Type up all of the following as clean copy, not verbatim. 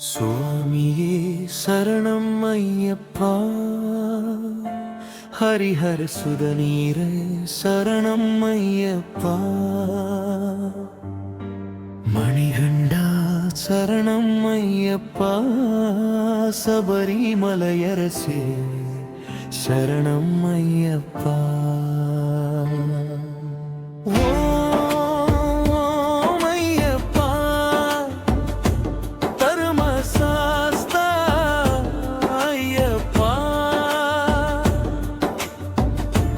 சுவாமியே சரணம் ஐயப்பா, ஹரிஹர சுதநீர சரணம் ஐயப்பா, மணிகண்டா சரணம் ஐயப்பா, சபரிமலையரசே சரணம் ஐயப்பா.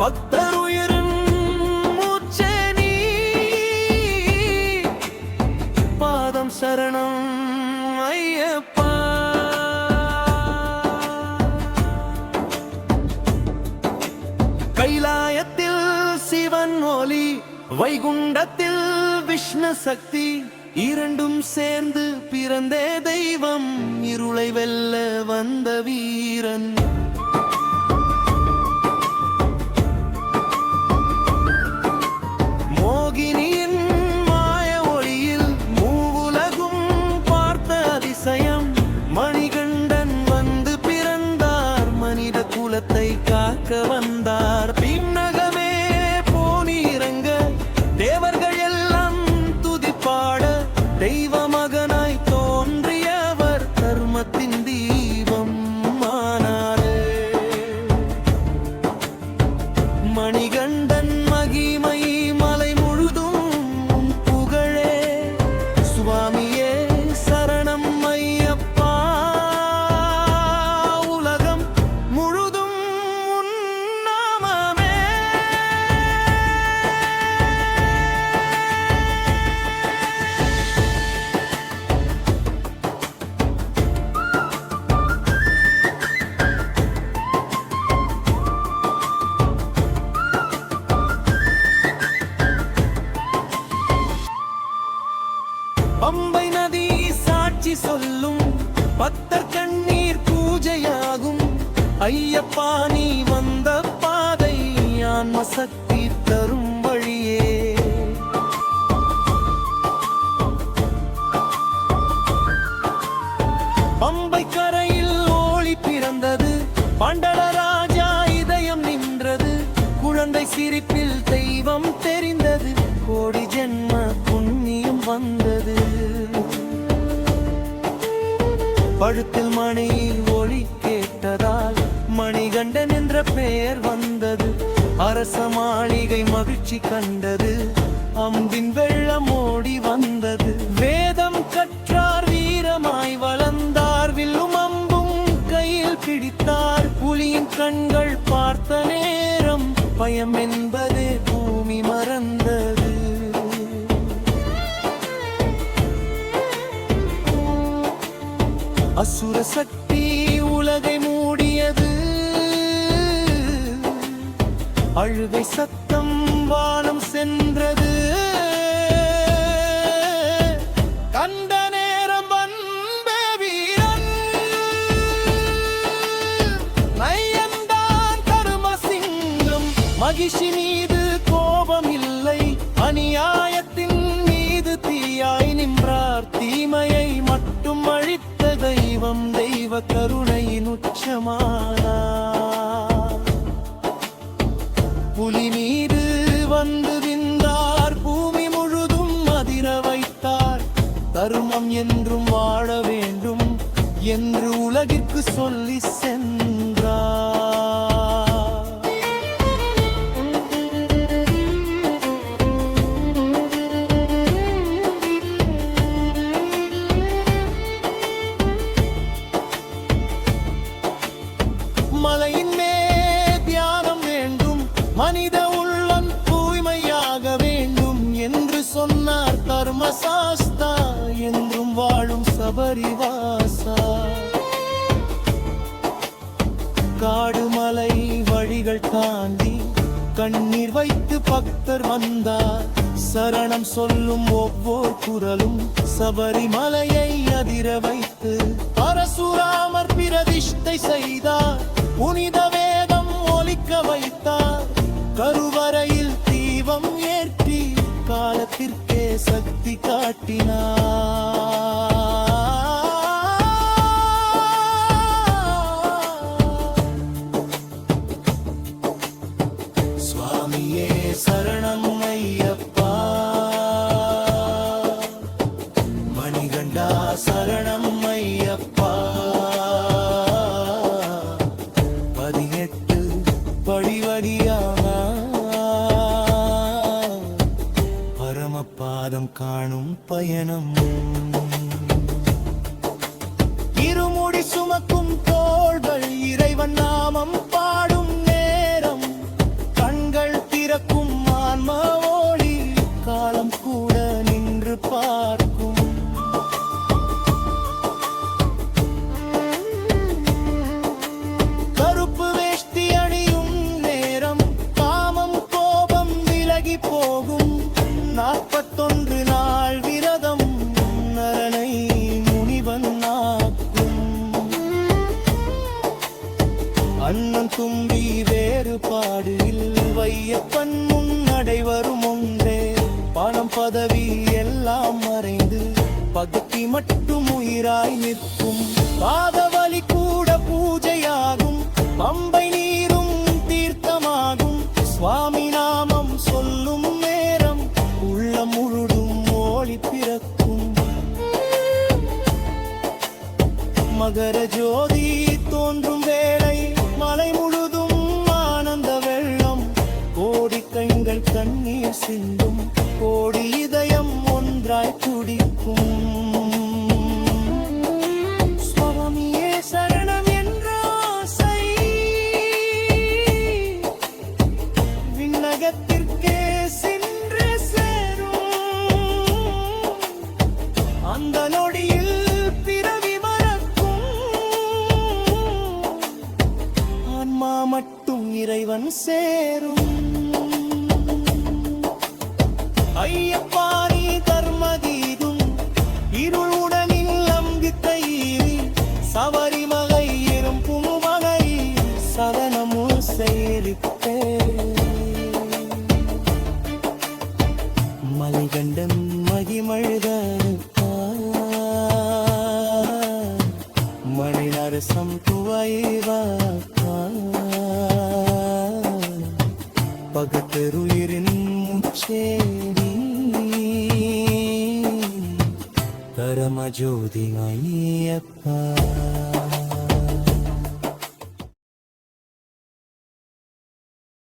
பக்தருயிரின் மூச்சே நீ, பாதம் சரணம் ஐயப்பா. கைலாயத்தில் சிவன் ஒலி, வைகுண்டத்தில் விஷ்ணு சக்தி, இரண்டும் சேர்ந்து பிறந்தே தெய்வம், இருளை வெல்ல வந்த வீரன். மோகினியின் மாய ஒளியில் மூவுலகும் பார்த்த அதிசயம், மணிகண்டன் வந்து பிறந்தார், மனித குலத்தை காக்க வந்தார். பின்னகமே போனீரங்க தேவர்கள் எல்லாம் துதிப்பாட, தெய்வ மகனாய் தோன்றியவர் தர்மத்தின் தீபம் ஆனாரே. மணிகண்டன் மகிமை பம்பை நதி சாட்சி சொல்லும், பக்தர் கண்ணீர் பூஜையாகும். ஐயப்பா நீ வந்த பாதை ஆன்ம சக்தி தரும் வழியே. பம்பை கரையில் ஓளி பிறந்தது, பண்டலராஜா இதயம் நின்றது, குழந்தை சிரிப்பில் தெய்வம் தெரிந்தது, கோடி ஜென்ம புண்ணியம் வந்தது. பழுத்தில் மணி ஒளி கேட்டதால் மணிகண்டன் என்ற பெயர் வந்தது, அரச மாளிகை மகிழ்ச்சி கண்டது, அம்பின் வெள்ளம் ஓடி வந்தது. வேதம் கற்றார், வீரமாய் வளர்ந்தார், வில்லும் அம்பும் கையில் பிடித்தார். புலியின் கண்கள் பார்த்த நேரம் பயம் என்பது பூமி மறந்தது. அசுர சக்தி உலகை மூடியது, அழுகை சத்தம் வானம் சென்றது. கண்ட நேரம் வந்த வீரன் நயன்தான் தர்ம சிங்கம், மகிஷி மீது கோபம் இல்லை, அநியாயத்தின் மீது தீயாய் நின்றார், தீமையை மட்டும் அழித்த தெய்வம், தெய்வ கருணையின் உச்சமானார். புலி மீது வந்து விந்தார், பூமி முழுதும் அதிர வைத்தார், தர்மம் என்றும் வாழ வேண்டும் என்று உலகிற்கு சொல்லி சென்றார். மலையின் மே தியானம் வேண்டும், மனித உள்ளம் தூய்மையாக வேண்டும் என்று சொன்னார் தர்மசாஸ்தா, என்றும் வாழும் சபரிவாசா. காடு மலை வழிகள் தாண்டி கண்ணீர் வைத்து பக்தர் வந்தார், சரணம் சொல்லும் ஒவ்வொரு குரலும் சபரிமலையை அதிர வைத்து, பரசுராமர் பிரதிஷ்டை செய்தார், புனித வேதம் ஒலிக்க வைத்தார், கருவறையில் தீபம் ஏற்றி காலத்திற்கே சக்தி காட்டினார். பாதம் காணும் பயணம். இருமுடி சுமக்கும் தோள்கள் இறைவன் நாமம் பாடும் நேரம். கண்கள் திறக்கும் ஆன்ம ஒளி காலம் கூட நின்று பார்க்கும். கருப்பு வேஷ்டி அணியும் நேரம் காமம் கோபம் விலகி போகும். 41 நாள் விரதம் நரனை முனிவன் ஆக்கும். அண்ணன் தும்பி வேறுபாடு வையப்பன் முன்னடை வரும் ஒன்றே. பணம் பதவி எல்லாம் மறைந்து பக்தி மட்டும் உயிராய் நிற்கும். பாதவலி கூட பூஜையாகும். பம்பை நீரும் தீர்த்தமாகும். சுவாமி நாமம் சொல்லும் நேரம் உள்ளம் முழுதும் ஒளி பிறக்கும். மகர ஜோதி தோன்றும் வேளை மலை முழுதும் ஆனந்த வெள்ளம். கோடி கண்கள் கண்ணீர் சிந்தும். கோடி இதயம் ஒன்றாய் துடிக்கும். சுவாமியே சரணம் என்ற ஆசை விண்ணகத்திற்கே சென்று சேரும். அந்த நொடியில் பிறவி மறக்கும். ஆன்மா மட்டும் இறைவன் சேரும். ஐயப்பா நீ தர்மதீதும் இருளுடனில் நம்பிக்கை சபரிமலை எறும்பும் வகை சதனமும் சேரிப்பே. மலைகண்டன் மகிமழுத மணி நரசம் துவைவா பகத்தருயிரின் முச்சேரி பரமஜோதி ஐயப்பா.